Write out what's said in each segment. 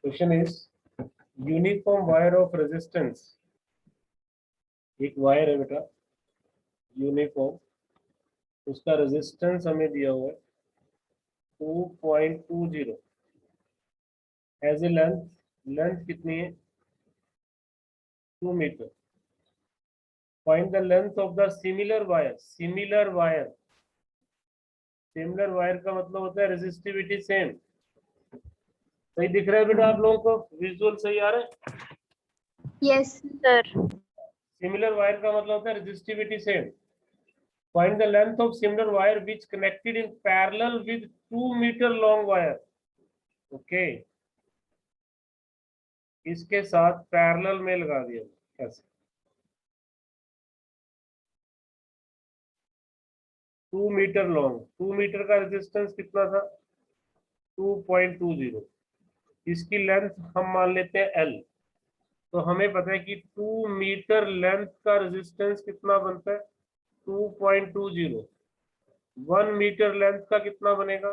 Question is uniform wire of resistance. एक wire है बेटा यूनिफॉर्म, उसका रेजिस्टेंस हमें दिया हुआ है 2.20 एज ए लेंथ। लेंथ कितनी है 2 metre. Find the length of the similar wire. Similar wire, similar wire का मतलब होता है रेजिस्टिविटी सेम। सही दिख रहा है बेटा आप लोगों को? विजुअल सही आ रहा है? Yes sir. सिमिलर वायर का मतलब होता है resistivity same. Find the length of similar wire which connected in parallel with 2 metre long wire. Okay, इसके साथ पैरेलल में लगा दिया। कैसे? 2 मीटर लॉन्ग, 2 मीटर का रेजिस्टेंस कितना था 2.20। इसकी लेंथ हम मान लेते हैं L। तो हमें पता है कि 2 मीटर लेंथ का रेजिस्टेंस कितना बनता है 2.20। 1 मीटर लेंथ का कितना बनेगा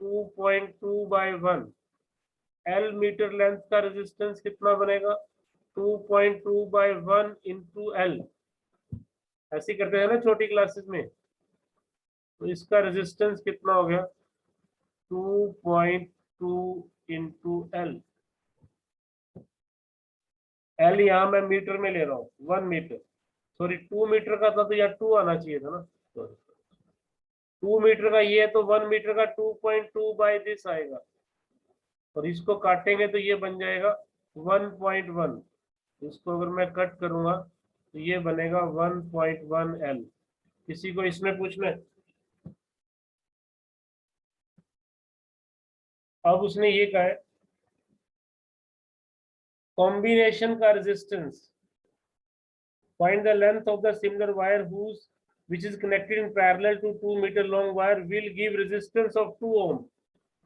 2.2/1। L मीटर लेंथ का रेजिस्टेंस कितना बनेगा 2.2/1 इंटू L। ऐसे करते हैं ना छोटी क्लासेस में। तो इसका रेजिस्टेंस कितना हो गया 2.2 इंटू L। L यहाँ मैं मीटर में ले रहा हूँ 1 मीटर, सॉरी 2 मीटर का था तो यार 2 आना चाहिए था ना। सॉरी 2 मीटर का ये है तो 1 मीटर का 2.2 बाई दिस आएगा, और इसको काटेंगे तो ये बन जाएगा 1.1। इसको अगर मैं कट करूंगा तो ये बनेगा 1.1 L। किसी को इसमें पूछना है? अब उसने ये कहा है कॉम्बिनेशन का resistance. Find the length of the similar wire whose which is connected in parallel to 2 meter long wire will give resistance of 2 ohm।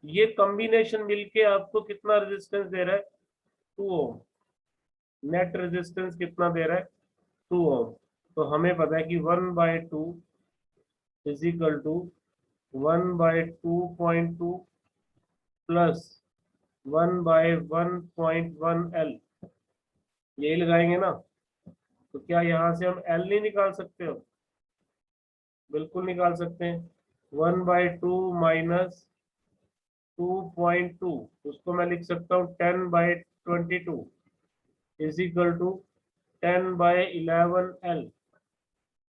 ये कॉम्बिनेशन मिलके आपको कितना रेजिस्टेंस दे रहा है 2 ओम। नेट रेजिस्टेंस कितना दे रहा है 2 ओम। तो हमें पता है कि 1/2 is equal to 1/2.2 plus 1/1.1 L। यही लगाएंगे ना। तो क्या यहाँ से हम L नहीं निकाल सकते हो? बिल्कुल निकाल सकते हैं। 1/2 माइनस 2.2, उसको मैं लिख सकता हूँ 10/22 is equal to 10/11 L।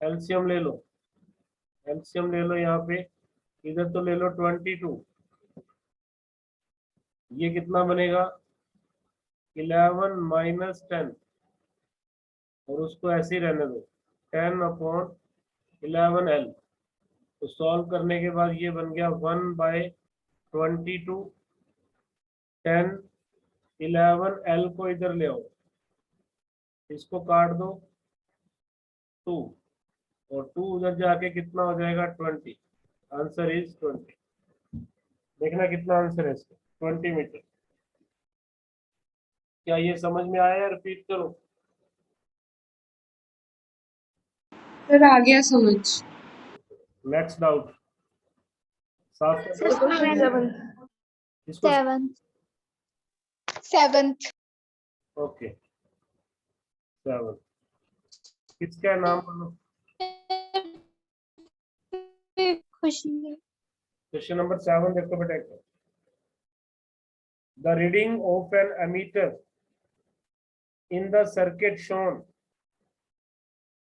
LCM ले लो, एलसीएम ले लो यहाँ पे, इधर तो ले लो 22। ये कितना बनेगा 11 माइनस 10, और उसको ऐसे ही रहने दो 10/11 L। तो सॉल्व करने के बाद ये बन गया 1/22। 10/11 L को इधर ले आओ, इसको काट दो 2, और 2 उधर जाके कितना हो जाएगा 20। Answer is 20। देखना कितना आंसर है इसका 20 मीटर। क्या ये समझ में आया? रिपीट करो। सर आ गया समझ। Next doubt. साफ कर दो इसको। 7th। ओके 7। किसका नाम बोलो? खुशी। क्वेश्चन नंबर 7 देखो बेटा। The reading of an ammeter in the circuit shown.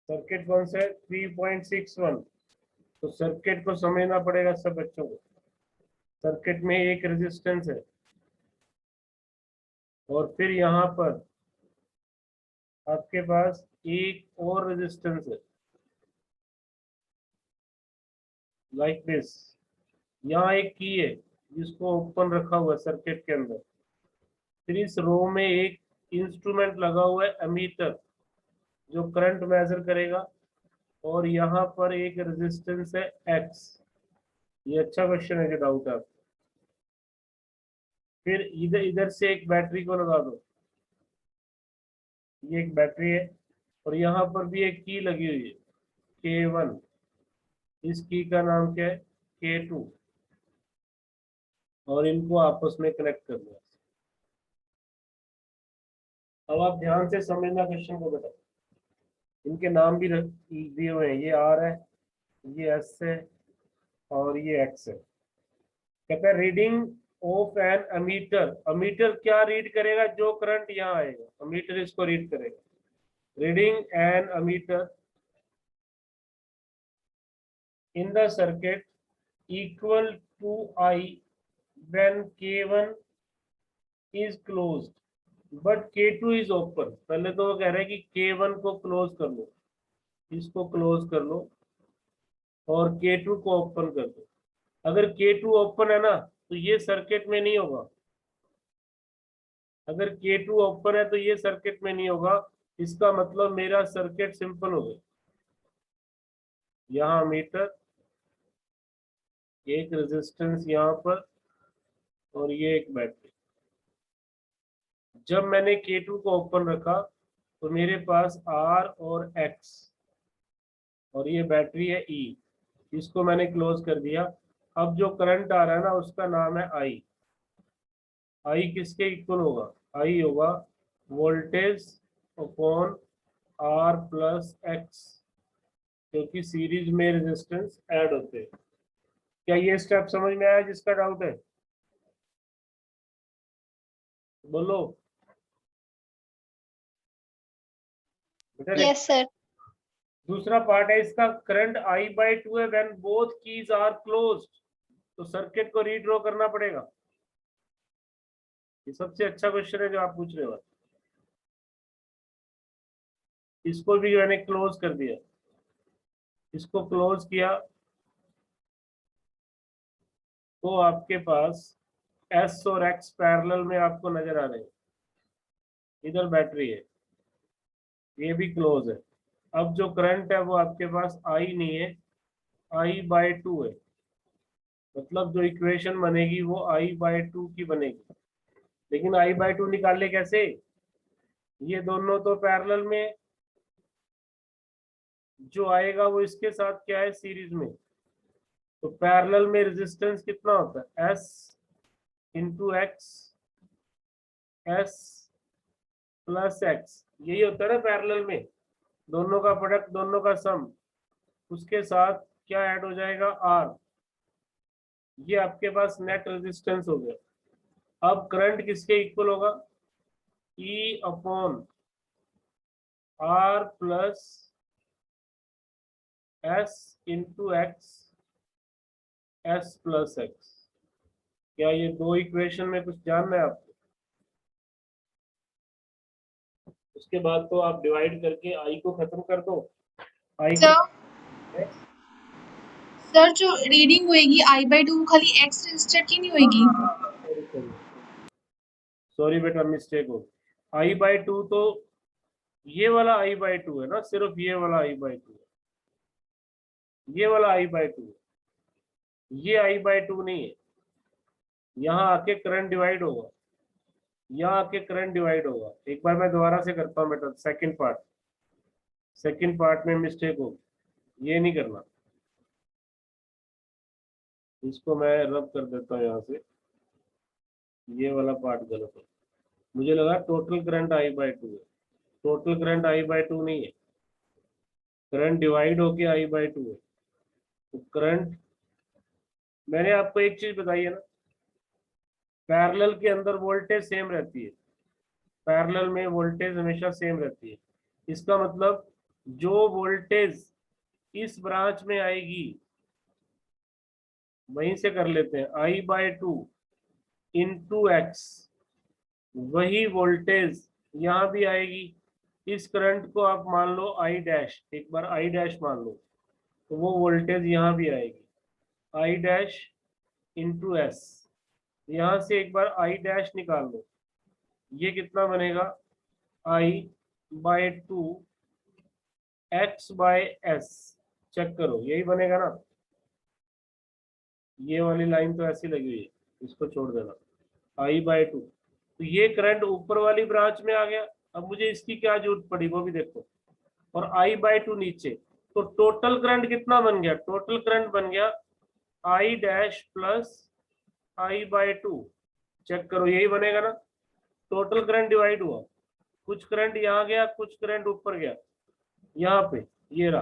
Circuit कौन सा है 3.61। तो सर्किट को समझना पड़ेगा सब बच्चों को। सर्किट में एक रेजिस्टेंस है, और फिर यहाँ पर आपके पास एक और रेजिस्टेंस है लाइक दिस। यहाँ एक की है जिसको ओपन रखा हुआ है सर्किट के अंदर। फिर इस रो में एक इंस्ट्रूमेंट लगा हुआ है एमीटर, जो करंट मेजर करेगा, और यहाँ पर एक रेजिस्टेंस है X। ये अच्छा क्वेश्चन है जो डाउट है। फिर इधर इधर से एक बैटरी को लगा दो, ये एक बैटरी है, और यहाँ पर भी एक की लगी हुई है K1। इस की का नाम क्या है K2, और इनको आपस में कनेक्ट कर दिया। अब आप ध्यान से समझना क्वेश्चन को बेटा। इनके नाम भी दिए हुए हैं, ये आर है, ये एस है और ये एक्स है। कहता है reading of an ammeter. Ammeter क्या रीड करेगा? जो करंट यहाँ आएगा, अमीटर इसको रीड करेगा। Reading an ammeter in the circuit equal to I when K1 is closed but K2 is open। पहले तो वो कह रहे हैं कि K1 को क्लोज कर लो, इसको क्लोज कर लो और K2 को ओपन कर दो। अगर K2 ओपन है ना तो ये सर्किट में नहीं होगा। अगर K2 ओपन है तो ये सर्किट में नहीं होगा। इसका मतलब मेरा सर्किट सिंपल हो गया। यहाँ मीटर, एक रेजिस्टेंस यहाँ पर और ये एक बैटरी। जब मैंने K2 को ओपन रखा तो मेरे पास R और X और ये बैटरी है E, इसको मैंने क्लोज कर दिया। अब जो करंट आ रहा है ना उसका नाम है I। I किसके इक्वल होगा? I होगा voltage upon R plus X, क्योंकि सीरीज में रेजिस्टेंस ऐड होते हैं। क्या ये स्टेप समझ में आया? जिसका डाउट है बोलो बेटा। Yes, sir. दूसरा पार्ट है इसका, करंट I/2 है when both keys are closed. तो सर्किट को रीड्रॉ करना पड़ेगा। ये सबसे अच्छा क्वेश्चन है जो आप पूछ रहे हो। इसको भी मैंने क्लोज कर दिया, इसको क्लोज किया तो आपके पास S और X पैरेलल में आपको नजर आ रहे हैं। इधर बैटरी है, ये भी क्लोज है। अब जो करंट है वो आपके पास I नहीं है, I/2 है। मतलब जो इक्वेशन बनेगी वो I/2 की बनेगी। लेकिन I/2 निकाले कैसे? ये दोनों तो पैरेलल में, जो आएगा वो इसके साथ क्या है? सीरीज में। तो पैरेलल में रेजिस्टेंस कितना होता है? S into x, S plus x, यही होता है ना पैरेलल में। दोनों का प्रोडक्ट, दोनों का सम, उसके साथ क्या ऐड हो जाएगा? R। ये आपके पास नेट रेजिस्टेंस हो गया। अब करंट किसके इक्वल होगा? E upon R plus S into x, S plus x. क्या ये दो इक्वेशन में कुछ जानना है आपको? उसके बाद तो आप डिवाइड करके I को खत्म कर दो। I को सर जो रीडिंग होएगी I/2 खाली X रजिस्टर की नहीं होएगी? सॉरी बेटा, मिस्टेक हो। I/2 तो ये वाला I/2 है ना, सिर्फ ये वाला I/2 है, ये वाला I/2 है, ये I/2 नहीं है। यहाँ आके करंट डिवाइड होगा, यहाँ आके करंट डिवाइड होगा। एक बार मैं दोबारा से करता हूँ बेटा, सेकंड पार्ट में मिस्टेक होगी, ये नहीं करना। इसको मैं रब कर देता हूँ यहाँ से, ये वाला पार्ट गलत है। मुझे लगा टोटल करंट I/2 है, टोटल करंट I/2 नहीं है, करंट डिवाइड होके I/2 है। तो करंट, मैंने आपको एक चीज बताई है ना, पैरेलल के अंदर वोल्टेज सेम रहती है, पैरेलल में वोल्टेज हमेशा सेम रहती है। इसका मतलब जो वोल्टेज इस ब्रांच में आएगी, वहीं से कर लेते हैं, I/2 इंटू एक्स, वही वोल्टेज यहाँ भी आएगी। इस करंट को आप मान लो I', एक बार I' मान लो, तो वो वोल्टेज यहाँ भी आएगी, I' इंटू एस। यहाँ से एक बार I' निकाल लो, ये कितना बनेगा? I/2 X/S। चेक करो, यही बनेगा ना। ये वाली लाइन तो ऐसी लगी हुई है, इसको छोड़ देना, I/2। तो ये करंट ऊपर वाली ब्रांच में आ गया। अब मुझे इसकी क्या जरूरत पड़ी वो भी देखो, और I/2 नीचे। तो टोटल करंट कितना बन गया? टोटल करंट बन गया I' प्लस I/2। चेक करो, यही बनेगा ना, टोटल करंट डिवाइड हुआ। कुछ करंट यहाँ गया, कुछ करंट ऊपर गया, यहाँ पे ये रहा,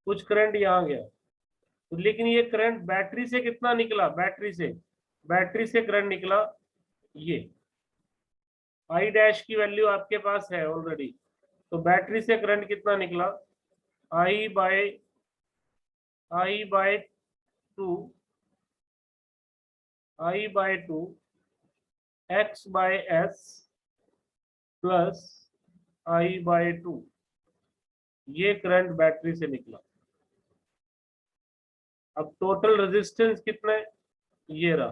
कुछ करंट यहाँ गया। तो लेकिन ये करंट बैटरी से कितना निकला, बैटरी से करंट निकला ये, आई डैश की वैल्यू आपके पास है ऑलरेडी। तो बैटरी से करंट कितना निकला, I by two x by S plus I by two, ये करंट बैटरी से निकला। अब टोटल रेजिस्टेंस कितना है, ये रहा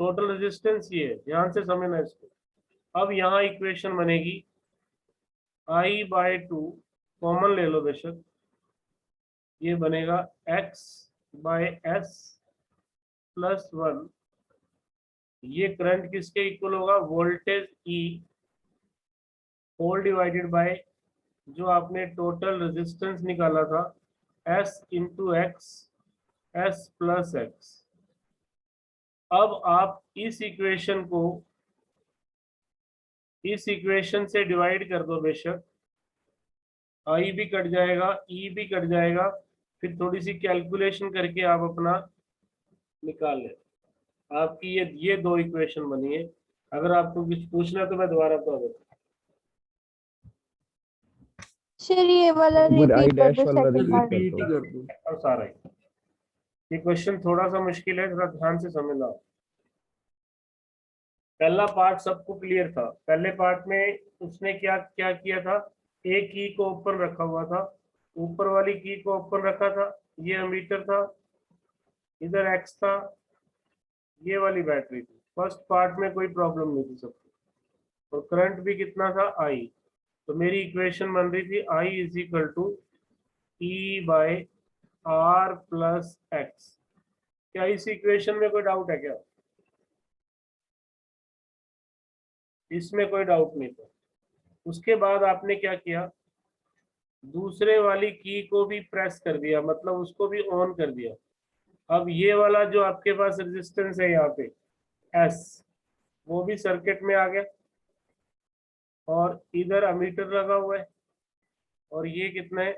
टोटल रेजिस्टेंस, ये है, ध्यान से समझना इसको। अब यहाँ इक्वेशन बनेगी आई बाय टू, कॉमन ले लो बेशक, ये बनेगा x बाय एस प्लस 1, ये करंट किसके इक्वल होगा, voltage E whole divided by जो आपने टोटल रेजिस्टेंस निकाला था S into x, S plus x. अब आप इस इक्वेशन से डिवाइड कर दो बेशक, आई भी कट जाएगा, ई भी कट जाएगा, फिर थोड़ी सी कैलकुलेशन करके आप अपना निकाल लें। आपकी ये दो इक्वेशन बनी है। अगर आपको कुछ पूछना है तो मैं दोबारा बता देता हूँ। सर ये वाला आई रिपीट कर डैश दो, वाला सेकंड रिपीट पार्ट। कर रिपीट ही दो। कर दूं और सारा ही। ये क्वेश्चन थोड़ा सा मुश्किल है, थोड़ा ध्यान से समझना। पहला पार्ट सबको क्लियर था। पहले पार्ट में उसने क्या क्या किया था, एक की को ओपन रखा हुआ था, ऊपर वाली की को ओपन रखा था, ये अमीटर था, इधर एक्स था, ये वाली बैटरी थी। फर्स्ट पार्ट में कोई प्रॉब्लम नहीं थी सबको, और करंट भी कितना था, आई। तो मेरी इक्वेशन बन रही थी I is equal to E by R plus x. क्या इस इक्वेशन में कोई डाउट है क्या, इसमें कोई डाउट नहीं था। उसके बाद आपने क्या किया, दूसरे वाली की को भी प्रेस कर दिया, मतलब उसको भी ऑन कर दिया। अब ये वाला जो आपके पास रेजिस्टेंस है यहाँ पे एस, वो भी सर्किट में आ गया, और इधर अमीटर लगा हुआ है, और ये कितना है,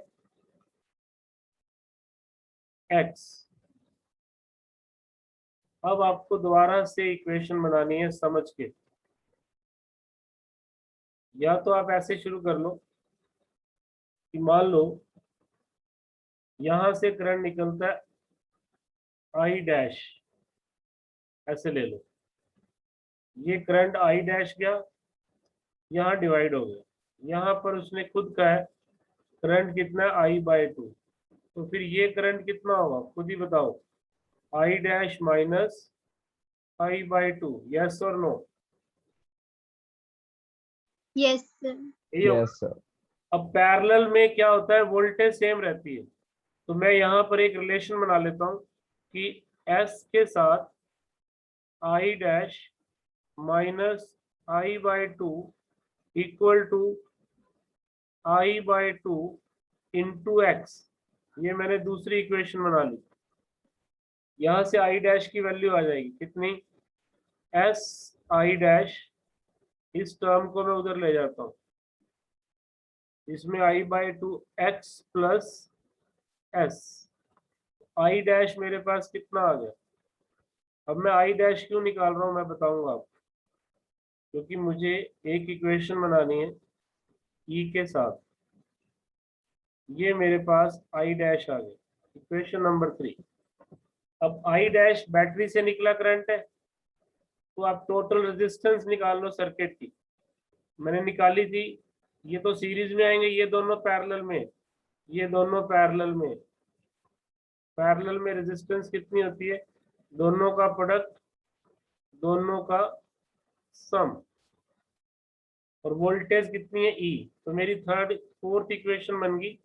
एक्स। अब आपको दोबारा से इक्वेशन बनानी है समझ के। या तो आप ऐसे शुरू कर लो कि मान लो यहां से करंट निकलता है आई डैश, ऐसे ले लो, ये करंट आई डैश गया, यहाँ डिवाइड हो गया, यहाँ पर उसने खुद कहा है करंट कितना है, आई बाय टू। तो फिर ये करंट कितना होगा, खुद ही बताओ, आई dash minus I by to, yes और नो, यस सर। ये होगा। Yes sir. अब पैरेलल में क्या होता है, वोल्टेज सेम रहती है। तो मैं यहाँ पर एक रिलेशन बना लेता हूँ कि एस के साथ I dash minus I by two equal to I by two into x. ये मैंने दूसरी इक्वेशन बना ली। यहां से आई डैश की वैल्यू आ जाएगी कितनी, एस आई डैश, इस टर्म को मैं उधर ले जाता हूँ, इसमें I by two x plus S. I dash मेरे पास कितना आ गया। अब मैं आई डैश क्यों निकाल रहा हूँ मैं बताऊंगा आपको, क्योंकि मुझे एक इक्वेशन बनानी है ई के साथ। ये मेरे पास आई डैश आ गया, इक्वेशन नंबर 3। अब आई डैश बैटरी से निकला करंट है, तो आप टोटल रेजिस्टेंस निकाल लो सर्किट की। मैंने निकाली थी, ये तो सीरीज में आएंगे, ये दोनों पैरेलल में, ये दोनों पैरेलल में। पैरेलल में रेजिस्टेंस कितनी होती है, दोनों का प्रोडक्ट, दोनों का सम, और वोल्टेज कितनी है ई। तो मेरी फोर्थ इक्वेशन बन गई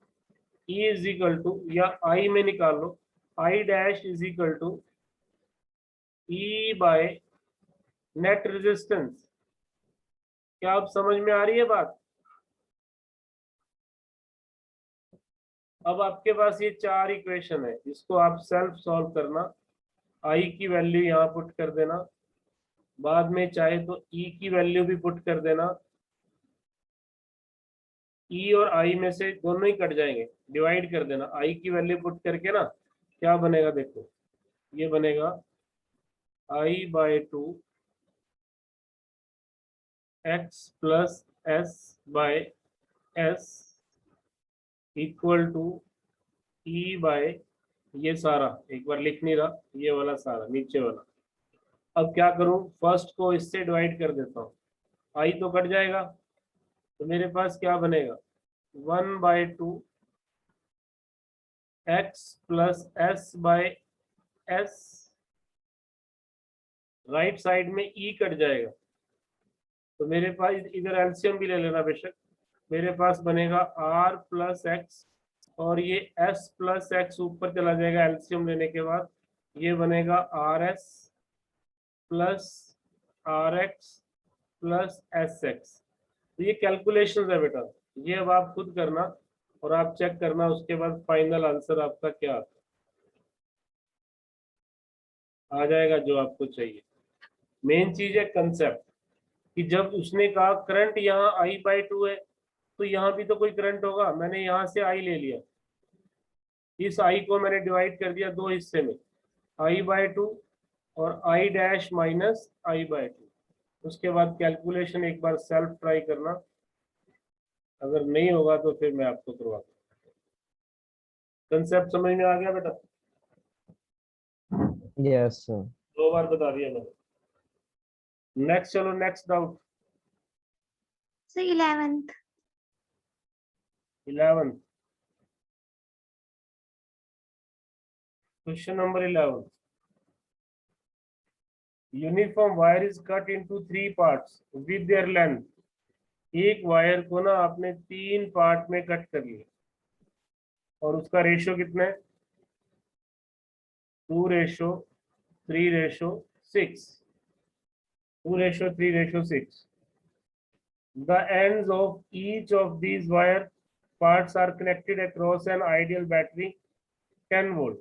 ई इज इक्वल टू, या आई में निकाल लो, I dash is equal to E by net resistance. क्या आप समझ में आ रही है बात। अब आपके पास ये 4 इक्वेशन है, इसको आप सेल्फ सॉल्व करना। आई की वैल्यू यहाँ पुट कर देना, बाद में चाहे तो ई की वैल्यू भी पुट कर देना, ई और आई में से दोनों ही कट जाएंगे, डिवाइड कर देना, आई की वैल्यू पुट करके ना क्या बनेगा देखो, ये बनेगा I by 2 x plus S by S equal to E by, ये सारा एक बार लिख नहीं रहा, ये वाला सारा नीचे वाला। अब क्या करूं, फर्स्ट को इससे डिवाइड कर देता हूं, आई तो कट जाएगा, तो मेरे पास क्या बनेगा 1/2 x plus S by S, right side में ई कट जाएगा, तो मेरे पास इधर एलसीएम भी ले लेना बेशक, मेरे पास बनेगा आर प्लस एक्स और ये एस प्लस एक्स ऊपर चला जाएगा एलसीएम लेने के बाद, ये बनेगा R S plus R x plus S x. तो ये कैलकुलेशन है बेटा, ये अब आप खुद करना और आप चेक करना, उसके बाद फाइनल आंसर आपका क्या आता आ जाएगा जो आपको चाहिए। मेन चीज है कंसेप्ट, कि जब उसने कहा करंट यहाँ I/2 है, तो यहाँ भी तो कोई करंट होगा, मैंने यहाँ से I ले लिया, इस I को मैंने डिवाइड कर दिया दो हिस्से में, I/2 और I डैश माइनस I/2। उसके बाद कैलकुलेशन एक बार सेल्फ ट्राई करना, अगर नहीं होगा तो फिर मैं आपको करवाता हूँ। कंसेप्ट समझ में आ गया बेटा? Yes sir. 2 बार बता दिया मैंने। नेक्स्ट, चलो next doubt. Sir 11th 11 question number 11, uniform wire is cut into 3 parts with their length. एक वायर को ना आपने 3 पार्ट में कट कर लिया और उसका रेशियो कितना है 2:3:6, 2:3:6। The ends of each of these wire parts are connected across an ideal battery 10 volt।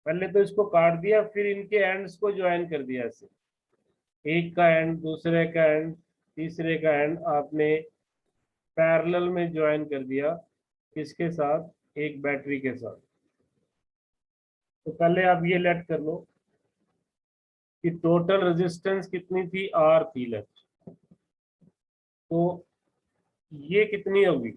पहले तो इसको काट दिया, फिर इनके एंड्स को ज्वाइन कर दिया ऐसे, एक का एंड दूसरे का एंड तीसरे का एंड आपने पैरेलल में ज्वाइन कर दिया, किसके साथ, एक बैटरी के साथ। तो पहले आप ये लेट कर लो कि टोटल रेजिस्टेंस कितनी थी, आर थी लेफ्ट, तो ये कितनी होगी,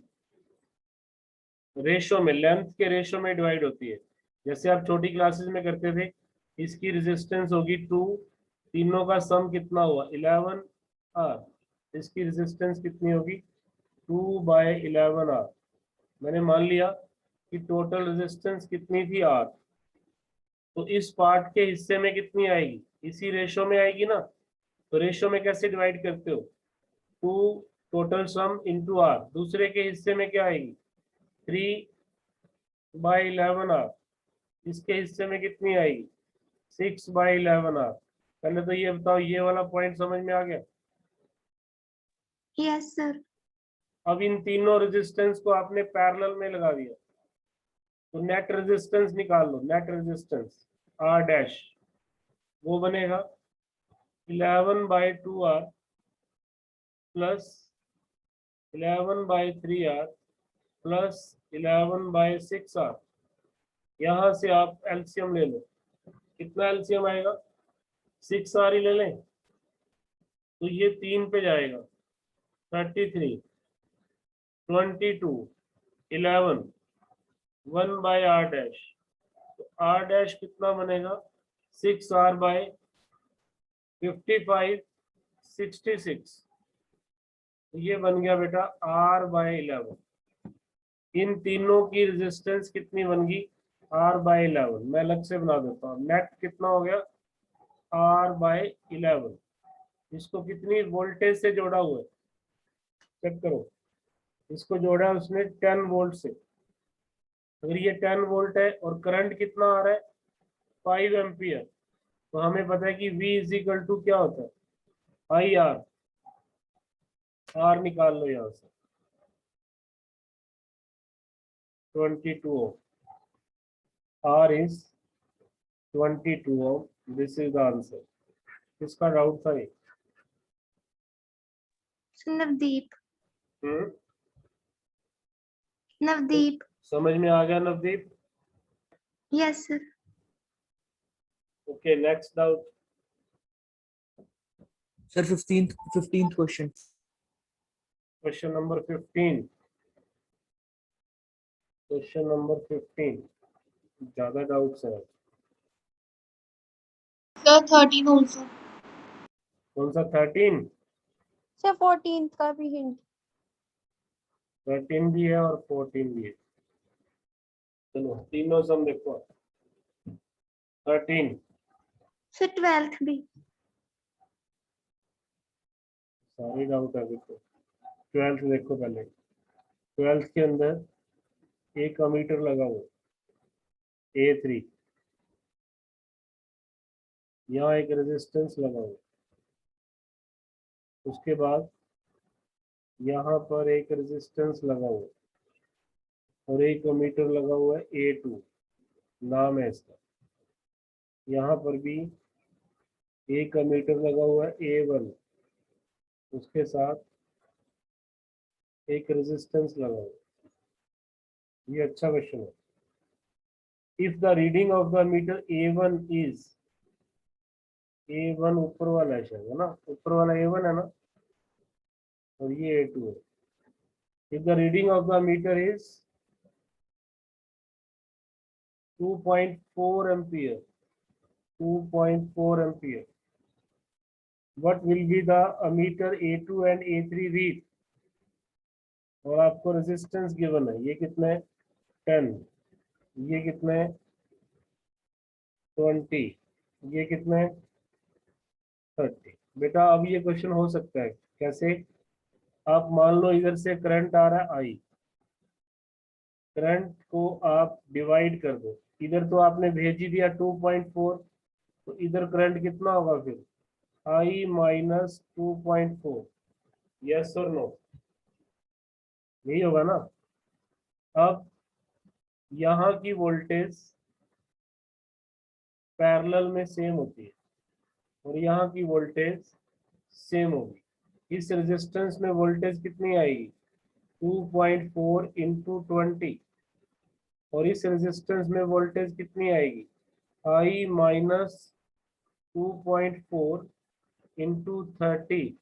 रेशो में, लेंथ के रेशो में डिवाइड होती है, जैसे आप छोटी क्लासेस में करते थे। इसकी रेजिस्टेंस होगी 2, तीनों का सम कितना हुआ 11 आर, इसकी रेजिस्टेंस कितनी होगी 2/11 आर। मैंने मान लिया कि टोटल रेजिस्टेंस कितनी थी आर, तो इस पार्ट के हिस्से में कितनी आएगी, इसी रेशो में आएगी ना। तो रेशो में कैसे डिवाइड करते हो, 2 टोटल सम इंटू आर, दूसरे के हिस्से में क्या आएगी 3/11 आर, इसके हिस्से में कितनी आएगी 6/11 आर। पहले तो ये बताओ, ये वाला पॉइंट समझ में आ गया? Yes sir. अब इन तीनों रेजिस्टेंस को आपने पैरेलल में लगा दिया, तो नेट रेजिस्टेंस निकाल लो, नेट रेजिस्टेंस आर डैश, वो बनेगा 11/2 R plus 11/3 R plus 11/6 R. यहां से आप एलसीएम ले लो, कितना एलसीएम आएगा 6 आर ही ले लें, तो ये 3 पे जाएगा 33 22 11 1/r डैश, तो r डैश कितना बनेगा 6r/55 66, ये बन गया बेटा r/11। इन तीनों की रेजिस्टेंस कितनी बन गई r/11, मैं अलग से बना देता हूँ, नेट कितना हो गया r/11। इसको कितनी वोल्टेज से जोड़ा हुआ है चेक करो, इसको जोड़ा है उसने 10 वोल्ट से, अगर ये 10 वोल्ट है और करंट कितना आ रहा है 5 एम्पियर, तो हमें पता है कि V इज टू क्या होता है IR, R निकाल लो यहां से 22 ohm, R is 22 ohm, this is the answer. किसका डाउट था ये? नवदीप। Navdeep. समझ में आ गया Navdeep? Yes, sir. Okay, next doubt. Sir, 15th question. Question number 15। Question number 15, ज्यादा डाउट्स है। Sir, 13 also. कौन सा 13? सर 14th का भी हिंट। 13 भी है और 14 भी है। चलो तीनों सम देखो। 13 Sir, 12th भी। सारे डाउट है देखो। 12th देखो पहले। 12th के अंदर एक अमीटर लगा हुआ A3, यहाँ एक रेजिस्टेंस लगा हुआ, उसके बाद यहाँ पर एक रेजिस्टेंस लगा हुआ और एक अमीटर लगा हुआ है A2 नाम है इसका। यहाँ पर भी एक अमीटर लगा हुआ है A1, उसके साथ एक रेजिस्टेंस लगा हुआ। ये अच्छा क्वेश्चन है। If the reading of the meter A1 is, A1 ऊपर वाला है शायद, है ना? ऊपर वाला A1 है ना, और ये A2 है। If the reading of the meter is 2.4 ampere, 2.4 ampere, what will be the ammeter A2 and A3 read? और आपको रेजिस्टेंस गिवन है, ये कितने 10, ये कितने 20, ये कितने 30। बेटा अब ये क्वेश्चन हो सकता है कैसे? आप मान लो इधर से करंट आ रहा है I, करंट को आप डिवाइड कर दो, इधर तो आपने भेज ही दिया 2.4, तो इधर करंट कितना होगा फिर? I माइनस 2.4, यस और नो? यही होगा ना। अब यहाँ की वोल्टेज पैरेलल में सेम होती है और यहाँ की वोल्टेज सेम होगी। इस रेजिस्टेंस में वोल्टेज कितनी आएगी? 2.4 इंटू 20, और इस रेजिस्टेंस में वोल्टेज कितनी आएगी? I minus 2.4 into 30।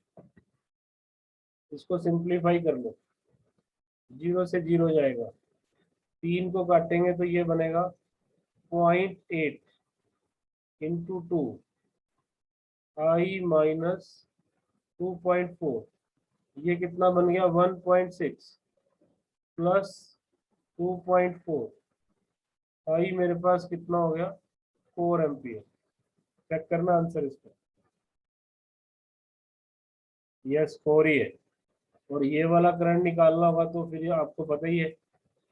इसको सिंप्लीफाई कर लो, 0 से 0 जाएगा, 3 को काटेंगे तो ये बनेगा 0.8 इंटू 2, I माइनस 2.4, ये कितना बन गया? 1.6 प्लस 2.4, I मेरे पास कितना हो गया? 4 एम्पियर। चेक करना आंसर इसका। यस 4 ही है। और ये वाला करंट निकालना होगा तो फिर आपको पता ही है,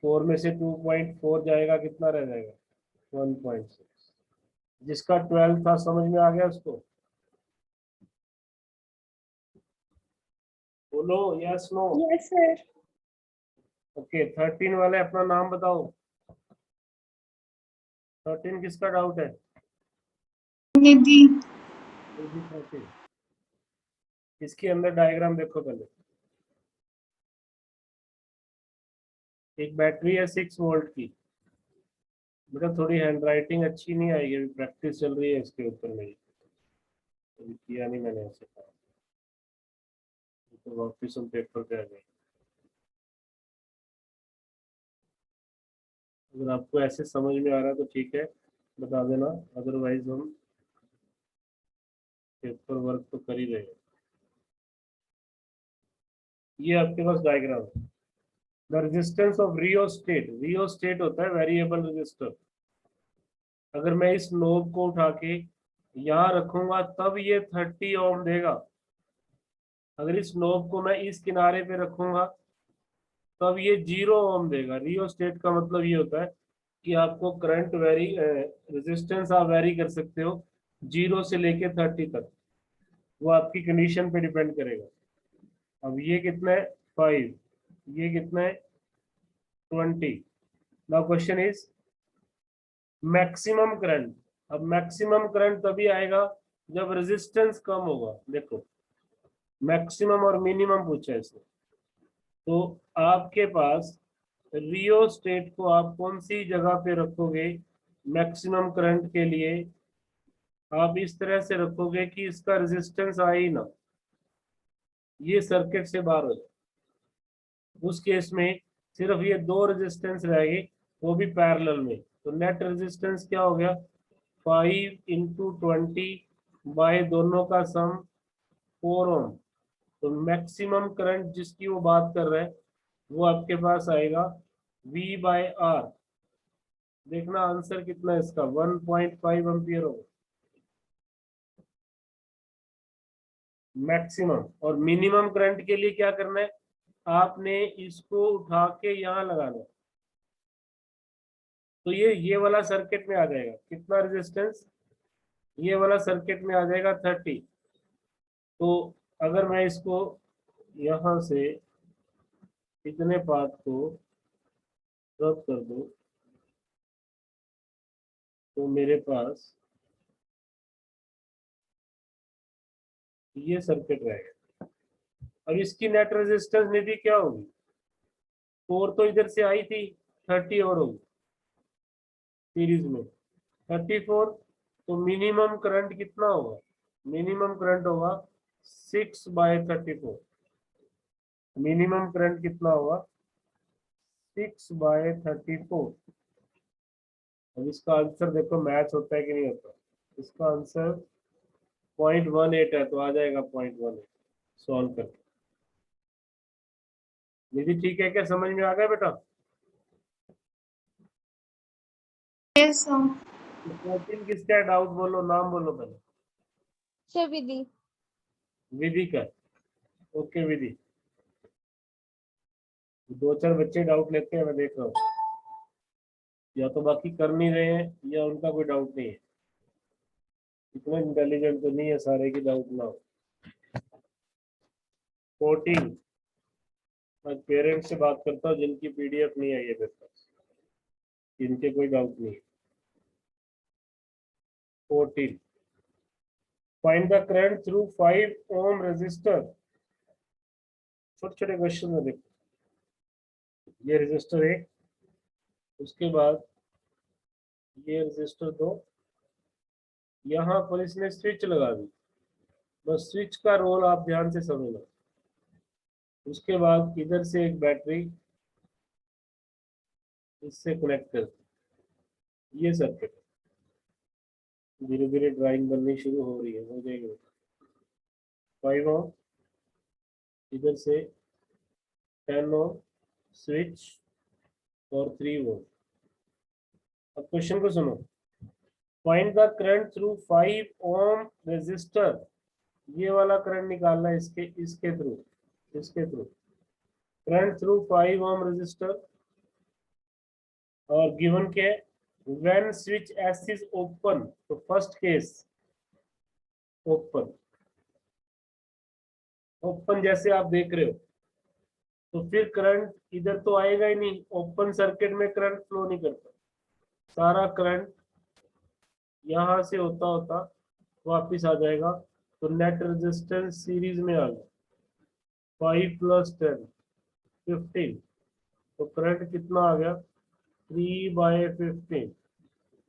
4 में से 2.4 जाएगा, कितना रह जाएगा? 1.6। जिसका 12 था समझ में आ गया उसको? बोलो yes no. Yes sir. Okay 13 वाले अपना नाम बताओ। 13 किसका डाउट है? निधि। 13 इसके अंदर डायग्राम देखो पहले। एक बैटरी है 6 वोल्ट की। बेटा थोड़ी हैंडराइटिंग अच्छी नहीं आएगी, अभी प्रैक्टिस चल रही है इसके ऊपर मेरी, अभी किया नहीं मैंने ऐसे काम, तो वापिस हम पेपर पे आ गए। अगर आपको ऐसे समझ में आ रहा है तो ठीक है, बता देना, अदरवाइज हम पेपर वर्क तो कर ही रहे हैं। ये आपके पास डायग्राम है। The resistance of rheostat, rheostat होता है वेरिएबल रेजिस्टर। अगर मैं इस नोब को उठा के यहाँ रखूंगा तब ये 30 ओम देगा। अगर इस नोब को मैं इस किनारे पे रखूंगा तब ये 0 ओम देगा। रियोस्टेट का मतलब ये होता है कि आपको करंट वेरी रेजिस्टेंस आप वेरी कर सकते हो 0 से लेके 30 तक, वो आपकी कंडीशन पे डिपेंड करेगा। अब ये कितना है? 5, ये कितना है? 20। Now question is maximum current. अब मैक्सिमम करंट तभी आएगा जब रेजिस्टेंस कम होगा। देखो मैक्सिमम और मिनिमम पूछा है इसने, तो आपके पास रियोस्टेट को आप कौन सी जगह पे रखोगे मैक्सिमम करंट के लिए? आप इस तरह से रखोगे कि इसका रेजिस्टेंस आए ही ना, ये सर्किट से बाहर हो जाए। उस केस में सिर्फ ये दो रेजिस्टेंस रहेंगे, वो भी पैरेलल में। तो नेट रेजिस्टेंस क्या हो गया? 5 × 20 बाय दोनों का सम 4 ओम। तो मैक्सिमम करंट जिसकी वो बात कर रहे हैं वो आपके पास आएगा V/R। देखना आंसर कितना है इसका, 1.5 एम्पियर होगा मैक्सिमम। और मिनिमम करंट के लिए क्या करना है, आपने इसको उठा के यहाँ लगाना है। तो ये वाला सर्किट में आ जाएगा कितना रेजिस्टेंस, ये वाला सर्किट में आ जाएगा 30। तो अगर मैं इसको यहाँ से इतने पार्ट को रब कर दूं तो मेरे पास ये सर्किट रहेगा। अब इसकी नेट रेजिस्टेंस निधि क्या होगी? 4 तो इधर से आई थी, 30 और होगी सीरीज में 34। तो मिनिमम करंट कितना होगा? मिनिमम करंट होगा 6/34। मिनिमम करंट कितना होगा? 6/34। अब इसका आंसर देखो मैच होता है कि नहीं होता। इसका आंसर 0.18 है, तो आ जाएगा 0.18 सॉल्व करके। निधि ठीक है क्या, समझ में आ गया बेटा? Yes sir. 14 किसका है, डाउट बोलो, नाम बोलो पहले। सर विधि। विधि का? ओके विधि। 2-4 बच्चे डाउट लेते हैं, मैं देख रहा हूँ, या तो बाकी कर नहीं रहे हैं या उनका कोई डाउट नहीं है। इतना इंटेलिजेंट तो नहीं है सारे की डाउट ना हो। 14 मैं पेरेंट्स से बात करता हूँ जिनकी पीडीएफ नहीं आई है मेरे पास, इनके कोई डाउट नहीं है। 14 find the current through 5 ohm resistor. छोटे छोटे क्वेश्चन में देखो, ये रेजिस्टर 1, उसके बाद ये रेजिस्टर 2, यहाँ पर इसने स्विच लगा दी, बस स्विच का रोल आप ध्यान से समझना। उसके बाद इधर से एक बैटरी इससे कनेक्ट कर दी, ये सर्किट। धीरे धीरे ड्राइंग बननी शुरू हो रही है, हो जाएगी। 5 ओम, इधर से 10 ओम स्विच और 3 ओम। अब क्वेश्चन को सुनो, find the current through 5 ohm resistor. ये वाला करंट निकालना है इसके थ्रू, इसके through current through 5 ohm resistor. और गिवन के when switch S is open, तो फर्स्ट केस ओपन, ओपन जैसे आप देख रहे हो, तो फिर करंट इधर तो आएगा ही नहीं, ओपन सर्किट में करंट फ्लो नहीं करता, सारा करंट यहां से होता होता वापिस आ जाएगा। तो नेट रेजिस्टेंस सीरीज में आ गया 5 + 10 15। तो करंट कितना आ गया? 3/15,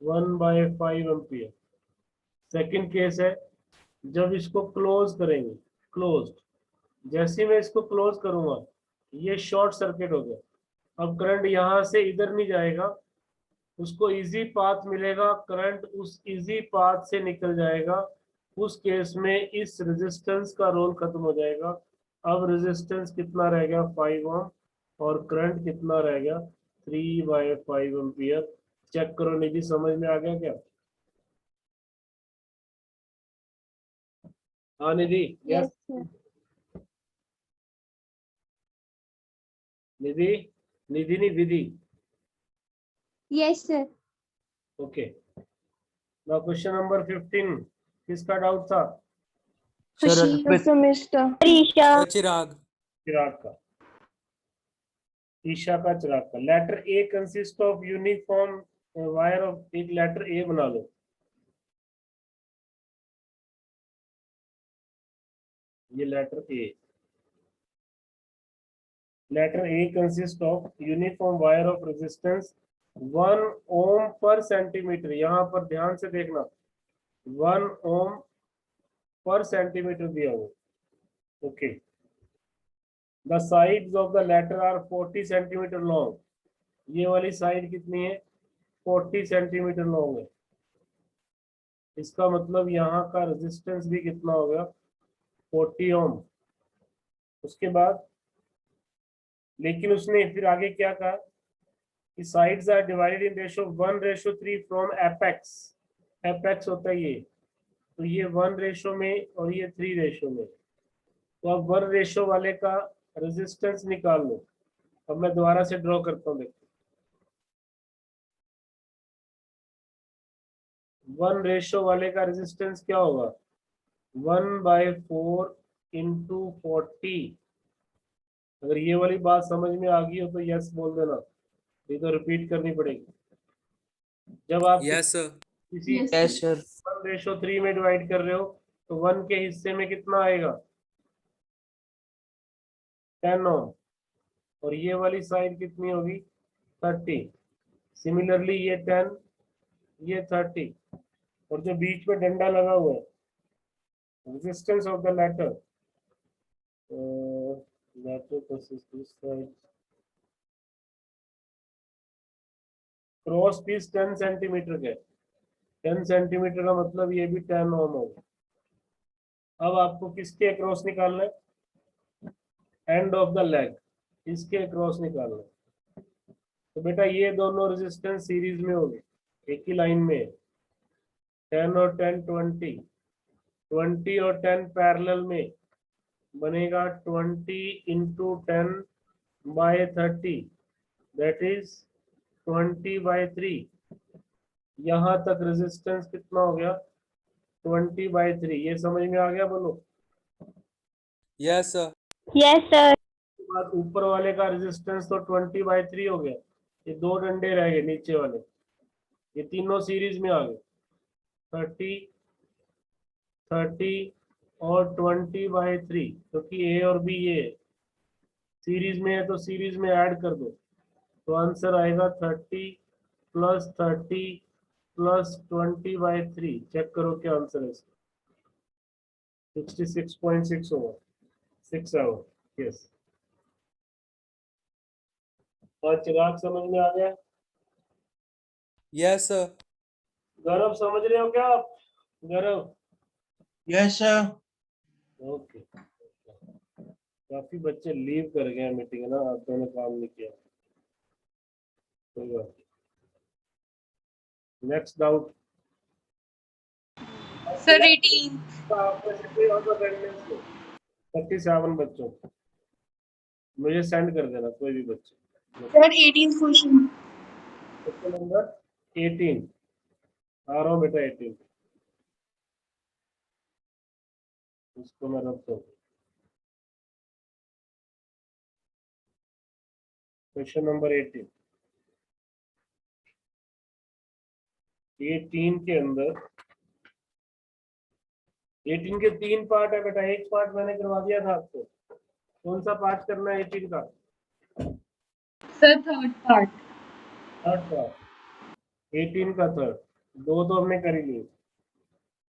1/5 एम्पियर। सेकंड केस है जब इसको क्लोज करेंगे, क्लोज्ड, जैसे मैं इसको क्लोज करूंगा ये शॉर्ट सर्किट हो गया। अब करंट यहां से इधर नहीं जाएगा, उसको इजी पाथ मिलेगा, करंट उस इजी पाथ से निकल जाएगा। उस केस में इस रेजिस्टेंस का रोल खत्म हो जाएगा। अब रेजिस्टेंस कितना रह गया? 5 ओम, और करंट कितना रह गया? 3/5 एम्पियर। चेक करो निधि, समझ में आ गया क्या? हाँ Nidhi, yes yes sir. Nidhi, Nidhi नहीं Vidhi. Yes sir. Okay, now question number 15, किसका डाउट था? सर खुशी। अर्पित। मिस्टर चिराग। चिराग का, ईशा का, चिराग का। Letter A consist of uniform wire of, एक लेटर ए बना लो। ये letter A, Letter A consists of uniform wire of resistance 1 ohm per centimeter. यहाँ पर ध्यान से देखना 1 ohm per centimeter दिया हुआ. Okay. The sides of the latter are 40 centimeter long. ये वाली साइड कितनी है? 40 सेंटीमीटर लॉन्ग है. इसका मतलब यहाँ का रेजिस्टेंस भी कितना हो गया? 40 ओम. उसके बाद लेकिन उसने फिर आगे क्या कहा कि sides are divided in ratio 1:3 from apex. Apex होता है ये, तो ये 1 रेशो में और ये 3 रेशो में. तो अब 1 रेशो वाले का रेजिस्टेंस निकाल लो. अब मैं दोबारा से ड्रॉ करता हूँ. देखो 1 रेशो वाले का रेजिस्टेंस क्या होगा? 1/4 इंटू 40. अगर ये वाली बात समझ में आ गई हो तो यस बोल देना, ये तो रिपीट करनी पड़ेगी. जब आप Yes, sir. किसी Yes, Yes, sir. 1:3 में डिवाइड कर रहे हो तो 1 के हिस्से में कितना आएगा? 10 ओम. और ये वाली साइड कितनी होगी? 30. सिमिलरली ये 10, ये 30, और जो बीच में डंडा लगा हुआ है resistance of the letter cross piece 10 centimetre के. 10 सेंटीमीटर का मतलब ये भी 10 ओम होगा. अब आपको किसके अक्रॉस निकालना है? एंड ऑफ द लेग, इसके अक्रॉस निकालना है. तो बेटा ये दोनों रेजिस्टेंस सीरीज में होंगे, एक ही लाइन में. 10 और 10 20, 20 और 10 पैरेलल में बनेगा 20 इंटू 10/30, दैट इज 20/3. यहाँ तक रेजिस्टेंस कितना हो गया? 20/3. ये समझ में आ गया? बोलो. Yes, sir. Yes, sir. उसके बाद ऊपर वाले का रेजिस्टेंस तो 20/3 हो गया. ये दो डंडे रह गए नीचे वाले, ये तीनों सीरीज में आ गए. 30, 30 और 20/3, क्योंकि ए और बी ये सीरीज में है तो सीरीज में ऐड कर दो. तो आंसर आएगा 30 + 30 + 20/3. चेक करो क्या आंसर है. 66.6 होगा. 6 आवर. यस. और चिराग समझ में आ गया? Yes, sir. गौरव समझ रहे हो क्या आप? गौरव? Yes, sir. ओके. काफी बच्चे लीव कर गए मीटिंग ना, आप दोनों काम नहीं किया. कोई बात. Next doubt. Sir, 18. आपने से कोई और अटेंडेंस लो. 37 बच्चों मुझे सेंड कर देना, कोई भी बच्चे. Sir, 18th question. Question number 18 आ रहा हूँ बेटा. 18 इसको मैं रख दूँ. Question number 18. 18 के अंदर 18 के 3 पार्ट है बेटा. एक पार्ट मैंने करवा दिया था आपको. कौन सा पार्ट करना है 18 का? Sir, third part. Third part. 18 का थर्ड. दो तो हमने कर ही लिए.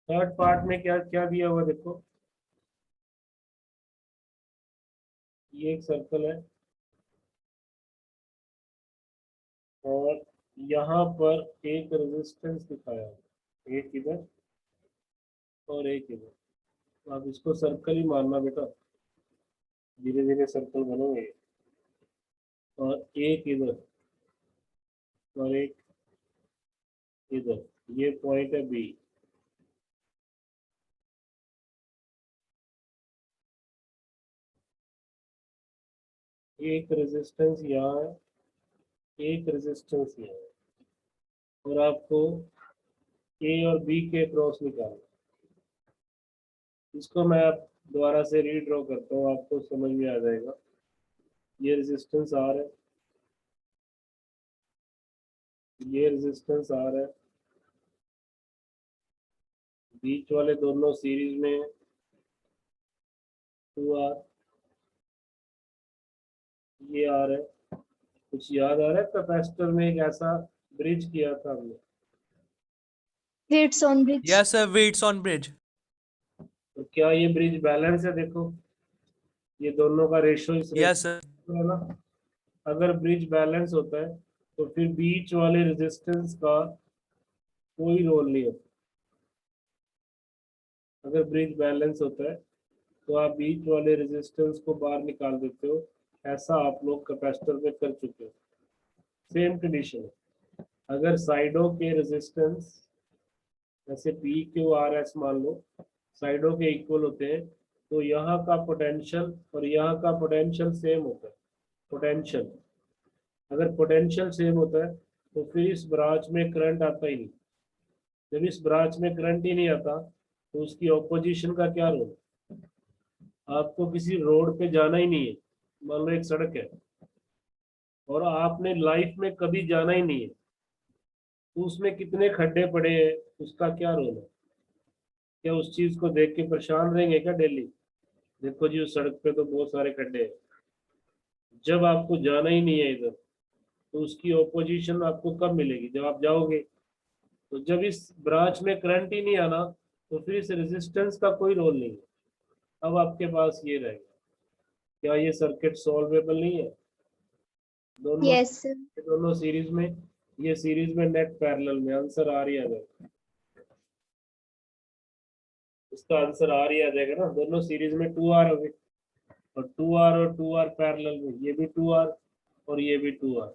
थर्ड पार्ट में क्या क्या दिया हुआ देखो. ये एक सर्कल है और यहाँ पर एक रेजिस्टेंस दिखाया है, एक इधर और एक इधर. तो आप इसको सर्कल ही मानना बेटा, धीरे धीरे सर्कल बनोगे. और एक इधर और एक इधर, ये पॉइंट है बी. एक रेजिस्टेंस यहाँ है, एक रेजिस्टेंस यहाँ है, और आपको ए और बी के क्रॉस निकालना. इसको मैं आप दोबारा से रीड्रॉ करता हूँ, आपको समझ में आ जाएगा. ये रेजिस्टेंस आर है, ये रेजिस्टेंस आर है, बीच वाले दोनों सीरीज में है 2R. ये आ रहा है, कुछ याद आ रहा है? कैपेसिटर में एक ऐसा ब्रिज किया था हमने, Weights on bridge. Yes, sir. Weights on bridge. तो क्या ये ब्रिज बैलेंस है? देखो ये दोनों का रेशो इस Yes, sir. रेशो है ना। अगर ब्रिज बैलेंस होता है तो फिर बीच वाले रेजिस्टेंस का कोई रोल नहीं होता। अगर ब्रिज बैलेंस होता है तो आप बीच वाले रेजिस्टेंस को बाहर निकाल देते हो, ऐसा आप लोग कैपेसिटर में कर चुके हो। सेम कंडीशन है। अगर साइडों के रेजिस्टेंस जैसे पी क्यू आर एस मान लो साइडों के इक्वल होते हैं, तो यहाँ का पोटेंशियल और यहाँ का पोटेंशियल सेम होता है। पोटेंशियल अगर पोटेंशियल सेम होता है तो फिर इस ब्रांच में करंट आता ही नहीं। जब इस ब्रांच में करंट ही नहीं आता तो उसकी ऑपोजिशन का क्या रोल? आपको किसी रोड पे जाना ही नहीं है, मान लो एक सड़क है और आपने लाइफ में कभी जाना ही नहीं है, तो उसमें कितने खड्डे पड़े हैं, उसका क्या रोल है? क्या उस चीज को देख के परेशान रहेंगे क्या डेली? देखो जी उस सड़क पे तो बहुत सारे खड्डे हैं। जब आपको जाना ही नहीं है इधर, तो उसकी ऑपोजिशन आपको कब मिलेगी? जब आप जाओगे। तो जब इस ब्रांच में करंट ही नहीं आना तो फिर इस रेजिस्टेंस का कोई रोल नहीं है। अब आपके पास ये रहेगा, क्या ये सर्किट सॉल्वेबल नहीं है? दोनों Yes, sir. दोनों सीरीज में, ये सीरीज में नेट पैरेलल में, आंसर आ रही आ जाएगा। इसका आंसर आ रही आ जाएगा ना। दोनों सीरीज में 2R हो गए और 2R और 2R पैरेलल में, ये भी 2R और ये भी 2R।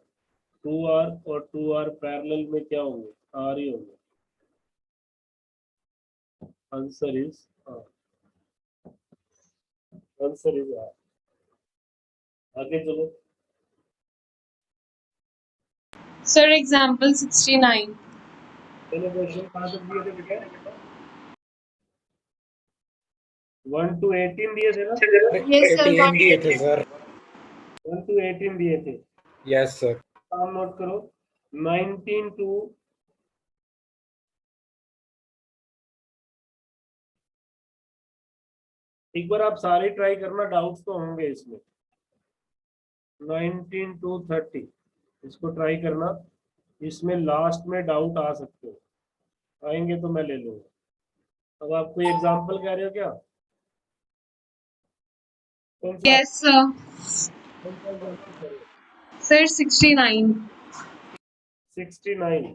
2R और 2R पैरेलल में क्या होंगे? R ही होंगे। Answer is answer is R। आगे चलो। Sir, example 69. चलो क्वेश्चन कहाँ तक दिए थे बेटा? 1 to 18 दिए थे ना? Yes, sir. 88 दिए थे सर। 1 to 18 दिए थे। Yes sir. नाम नोट करो। 19 to एक बार आप सारे ट्राई करना, डाउट्स तो होंगे इसमें। 19 to 30 इसको ट्राई करना, इसमें लास्ट में डाउट आ सकते हो, आएंगे तो मैं ले लूंगा। अब आप कोई एग्जांपल कह रहे हो क्या? कौन सा? Yes, sir. कौन सा एग्जांपल कह रहे हो? Sir, 69. 69।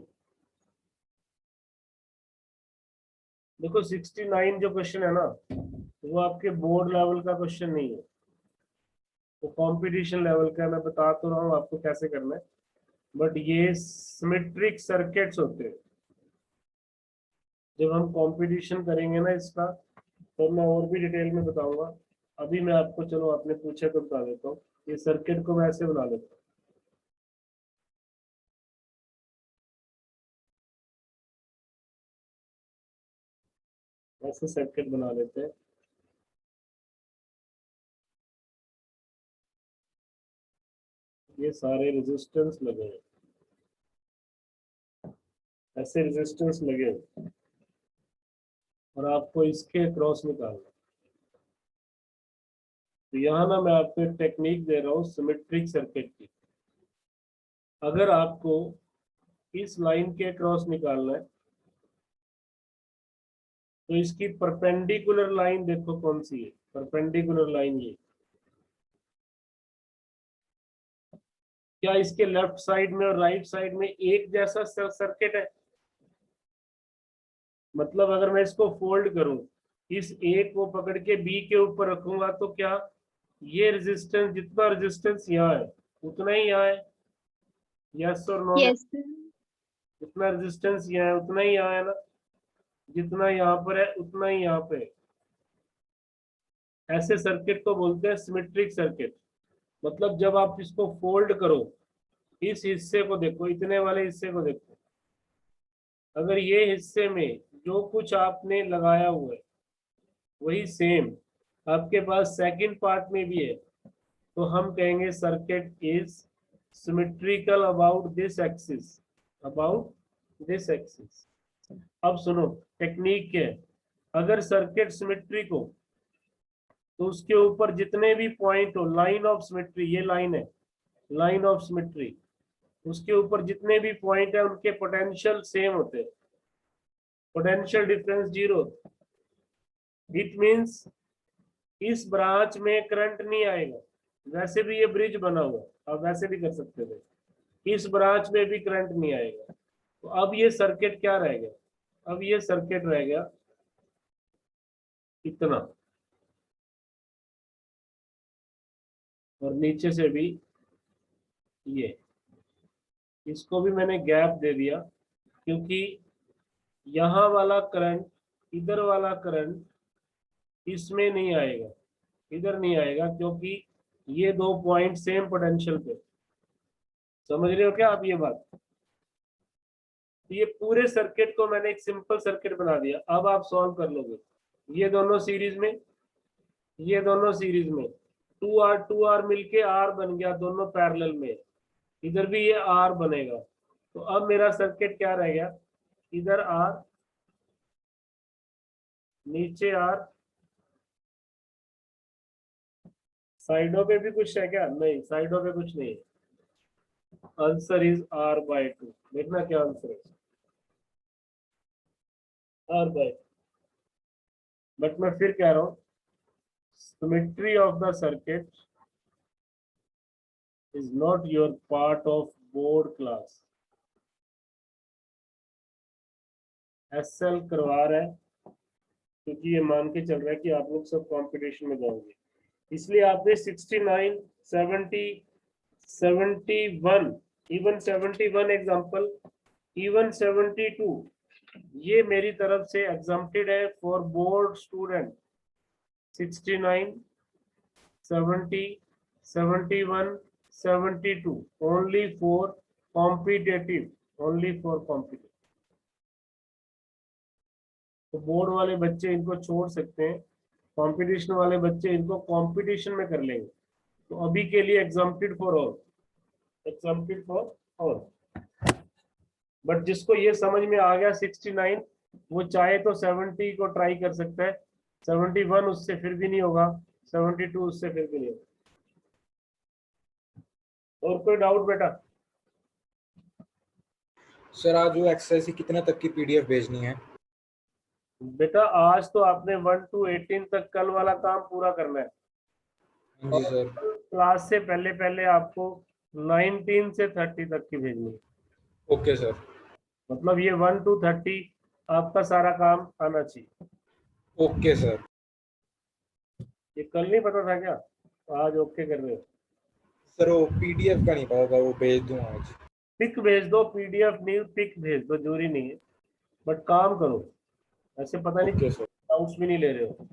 देखो 69 जो क्वेश्चन है ना, वो आपके बोर्ड लेवल का क्वेश्चन नहीं है, वो कंपटीशन लेवल का है। मैं बता तो रहा हूँ आपको कैसे करना है, बट ये सिमेट्रिक सर्किट्स होते हैं। जब हम कंपटीशन करेंगे ना इसका, तो मैं और भी डिटेल में बताऊंगा। अभी मैं आपको, चलो आपने पूछा तो बता देता हूँ। ये सर्किट को मैं ऐसे बना लेता हूँ। ऐसे सर्किट बना लेते हैं। ये सारे रेजिस्टेंस लगे हैं, ऐसे रेजिस्टेंस लगे हैं और आपको इसके क्रॉस निकालना। तो यहाँ ना मैं आपको एक टेक्निक दे रहा हूँ सिमेट्रिक सर्किट की। अगर आपको इस लाइन के क्रॉस निकालना है तो इसकी परपेंडिकुलर लाइन देखो कौन सी है। परपेंडिकुलर लाइन ये, क्या इसके लेफ्ट साइड में और राइट साइड में एक जैसा सर्किट है? मतलब अगर मैं इसको फोल्ड करूं, इस ए को पकड़ के बी के ऊपर रखूंगा, तो क्या ये रेजिस्टेंस, जितना रेजिस्टेंस यहाँ है उतना ही यहाँ है? यस और नो? Yes, sir. जितना रेजिस्टेंस यहाँ है उतना ही यहाँ है ना? जितना यहाँ पर है उतना ही यहाँ पे है। ऐसे सर्किट को बोलते हैं सिमेट्रिक सर्किट। मतलब जब आप इसको फोल्ड करो, इस हिस्से को देखो, इतने वाले हिस्से को देखो, अगर ये हिस्से में जो कुछ आपने लगाया हुआ है वही सेम आपके पास सेकंड पार्ट में भी है, तो हम कहेंगे circuit is symmetrical about this axis. About this axis. अब सुनो टेक्निक क्या है। अगर सर्किट सिमेट्रिक हो तो उसके ऊपर जितने भी पॉइंट हो, लाइन ऑफ सिमेट्री, ये लाइन है, लाइन ऑफ सिमेट्री, उसके ऊपर जितने भी पॉइंट है उनके पोटेंशियल सेम होते हैं, पोटेंशियल डिफरेंस 0। इट मींस इस ब्रांच में करंट नहीं आएगा, वैसे भी ये ब्रिज बना हुआ, आप वैसे भी कर सकते थे, इस ब्रांच में भी करंट नहीं आएगा। तो अब ये सर्किट क्या रह गया, अब ये सर्किट रह गया इतना, और नीचे से भी ये, इसको भी मैंने गैप दे दिया क्योंकि यहाँ वाला करंट, इधर वाला करंट इसमें नहीं आएगा, इधर नहीं आएगा, क्योंकि ये दो पॉइंट सेम पोटेंशियल पे। समझ रहे हो क्या आप ये बात? ये पूरे सर्किट को मैंने एक सिंपल सर्किट बना दिया। अब आप सॉल्व कर लोगे, ये दोनों सीरीज में, ये दोनों सीरीज में, 2R मिलके R बन गया, दोनों पैरेलल में, इधर भी ये R बनेगा। तो अब मेरा सर्किट क्या रह गया, इधर R, नीचे R, साइडों पे भी कुछ है क्या? नहीं, साइडों पे कुछ नहीं है। Answer is R/2। देखना क्या आंसर है, R/2। बट मैं फिर कह रहा हूं, symmetry of the circuit is not your part of board class. SL करवा रहा है क्योंकि ये मान के चल रहा है कि आप लोग सब कंपटीशन में जाओगे, इसलिए आपने 69, 70, 71, इवन 71 एग्जाम्पल, इवन 72 ये मेरी तरफ से एग्जाम्प्टेड है for board student. 69, 70, 71, 72 only for competitive, only for competitive. तो बोर्ड वाले बच्चे इनको छोड़ सकते हैं, कंपटीशन वाले बच्चे इनको कंपटीशन में कर लेंगे। तो अभी के लिए exempted for all, exempted for all. But जिसको ये समझ में आ गया 69, वो चाहे तो 70 को ट्राई कर सकता है, 71 उससे फिर भी नहीं होगा, 72 उससे फिर भी नहीं होगा। और कोई डाउट बेटा? सर आज वो एक्सरसाइज की कितने तक की पीडीएफ भेजनी है? बेटा आज तो आपने 1 to 18 तक कल वाला काम पूरा करना है। जी सर। क्लास से पहले पहले आपको 19 से 30 तक की भेजनी है। Okay sir. मतलब ये 1 to 30 आपका सारा काम आना चाहिए। Okay sir. ये कल नहीं पता था क्या? आज ओके कर रहे हो? सर वो पीडीएफ का नहीं पता था, वो भेज दूँ आज। पिक भेज दो, पीडीएफ नहीं, पिक भेज दो, जरूरी नहीं है, बट काम करो। ऐसे पता नहीं ओके सर। डाउट्स भी नहीं ले रहे हो।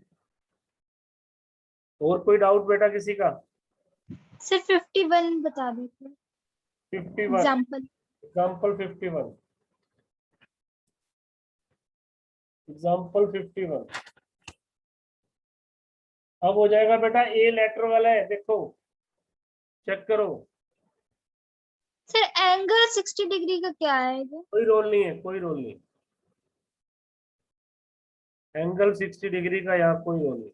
और कोई डाउट बेटा किसी का? सर 51 बता दीजिए 51 एग्जाम्पल। एग्जाम्पल 51, एग्जाम्पल 51 अब हो जाएगा बेटा। ए लेटर वाला है, देखो चेक करो। सर एंगल 60 डिग्री का क्या है ये? कोई रोल नहीं है, कोई रोल नहीं, एंगल 60 डिग्री का यहाँ कोई रोल नहीं।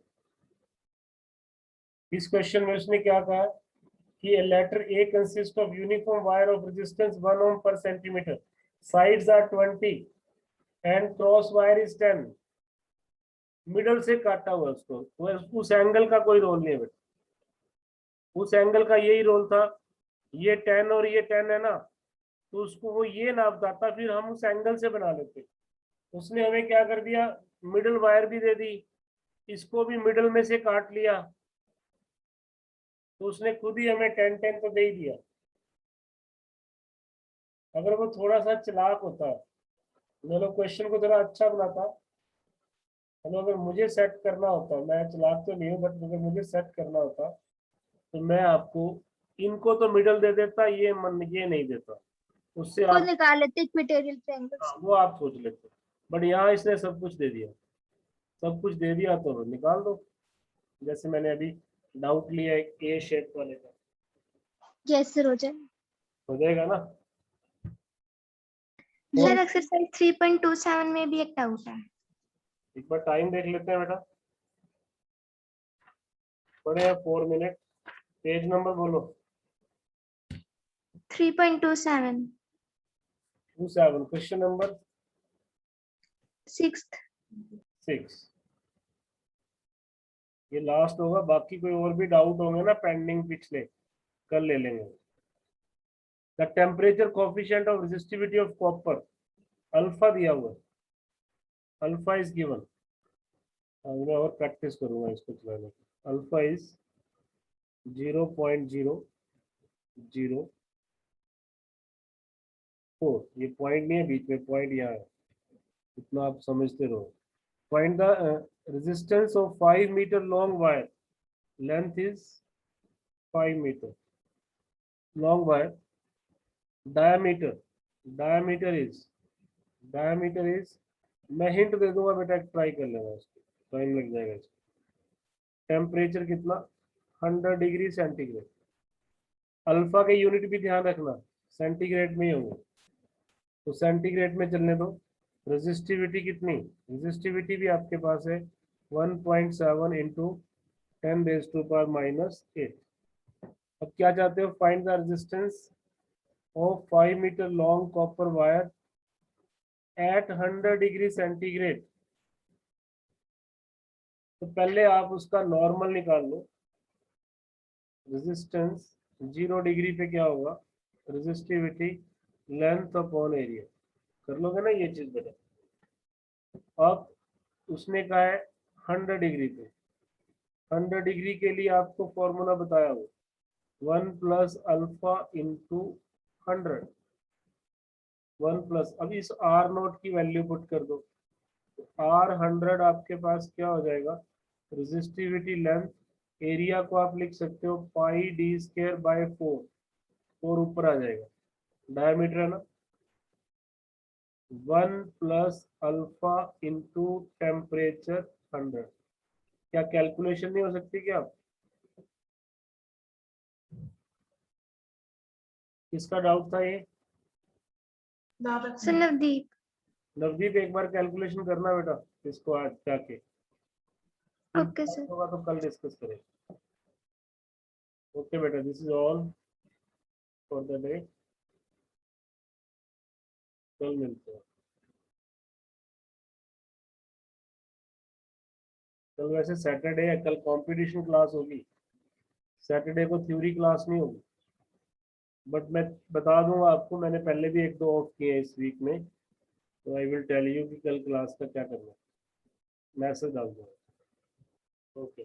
इस क्वेश्चन में उसने क्या कहा कि a letter A consists of uniform wire of resistance 1 ohm per centimeter, sides are 20 and cross wire is 10, middle से काटा हुआ उसको, उस एंगल का कोई रोल नहीं है बेटा। उस एंगल का यही रोल था, ये 10 और ये 10 है ना, तो उसको वो ये नापता था, फिर हम उस एंगल से बना लेते। उसने हमें क्या कर दिया, मिडल वायर भी दे दी, इसको भी मिडल में से काट लिया, तो उसने खुद ही हमें 10-10 तो दे ही दिया। अगर वो थोड़ा सा चालाक होता, मतलब क्वेश्चन को थोड़ा अच्छा बनाता, मतलब अगर मुझे सेट करना होता, मैं चालाक तो नहीं हूँ बट अगर मुझे सेट करना होता तो मैं आपको इनको तो मिडल दे देता, ये नहीं देता, उससे वो आप निकाल लेते इक्वेटोरियल ट्रायंगल। वो आप सोच लेते। बट यहाँ इसने सब कुछ दे दिया, सब कुछ दे दिया तो निकाल दो। जैसे मैंने अभी डाउट लिया ए शेप वाले का, यस सर हो जाए। हो जाएगा ना? सर एक्सरसाइज 3.27 में भी एक डाउट है। एक बार टाइम देख लेते हैं बेटा, पढ़े हैं 4 मिनट। पेज नंबर बोलो। 3.27. 27. Question number 6th. 6. ये लास्ट होगा, बाकी कोई और भी डाउट होंगे ना पेंडिंग पिछले, कल ले लेंगे. The temperature coefficient of resistivity of copper, alpha दिया हुआ है, अल्फा इज गिवन. मैं और प्रैक्टिस करूंगा इसको चलाने की. Alpha is 0.004. ये पॉइंट नहीं है बीच में, पॉइंट यहाँ है, इतना आप समझते रहो. Find the resistance of 5 metre long wire, length is 5 metre, long wire. diameter is मैं हिंट दे दूंगा बेटा, ट्राई कर लेना, इसको टाइम लग जाएगा. इसको टेम्परेचर कितना, 100 डिग्री सेंटीग्रेड. अल्फा के यूनिट भी ध्यान रखना सेंटीग्रेड में ही होंगे, तो सेंटीग्रेड में चलने दो. रेजिस्टिविटी कितनी, रेजिस्टिविटी भी आपके पास है 1.7 इंटू 10⁻⁻8. अब क्या चाहते हो, find the resistance of 5 metre long copper wire at 100 degree centigrade. तो पहले आप उसका नॉर्मल निकाल लो. रेजिस्टेंस 0 डिग्री पे क्या होगा, रेजिस्टिविटी लेंथ अपॉन एरिया. कर लोगे ना ये चीज बेटा. अब उसने कहा है 100 डिग्री पे, 100 डिग्री के लिए आपको फॉर्मूला बताया हो, 1 प्लस अल्फा इंटू 100, 1 प्लस. अब इस आर नोट की वैल्यू पुट कर दो, आर 100 आपके पास क्या हो जाएगा, रेजिस्टिविटी लेंथ. एरिया को आप लिख सकते हो पाई डी स्क्वायर बाय 4, 4 ऊपर आ जाएगा. डायमीटर है ना, 1 प्लस अल्फा इंटू टेम्परेचर 100. क्या कैलकुलेशन नहीं हो सकती क्या? किसका डाउट था ये? सर नवदीप. नवदीप एक बार कैलकुलेशन करना बेटा इसको आज जाके. Okay sir. होगा तो कल डिस्कस करें. ओके बेटा, this is all for the day. कल मिलते हैं. कल वैसे सैटरडे है, कल कंपटीशन क्लास होगी. सैटरडे को थ्योरी क्लास नहीं होगी, बट मैं बता दूंगा आपको, मैंने पहले भी 1-2 ऑफ किए हैं इस वीक में, तो आई विल टेल यू कि कल क्लास का क्या करना है, मैसेज डाल दूंगा. ओके.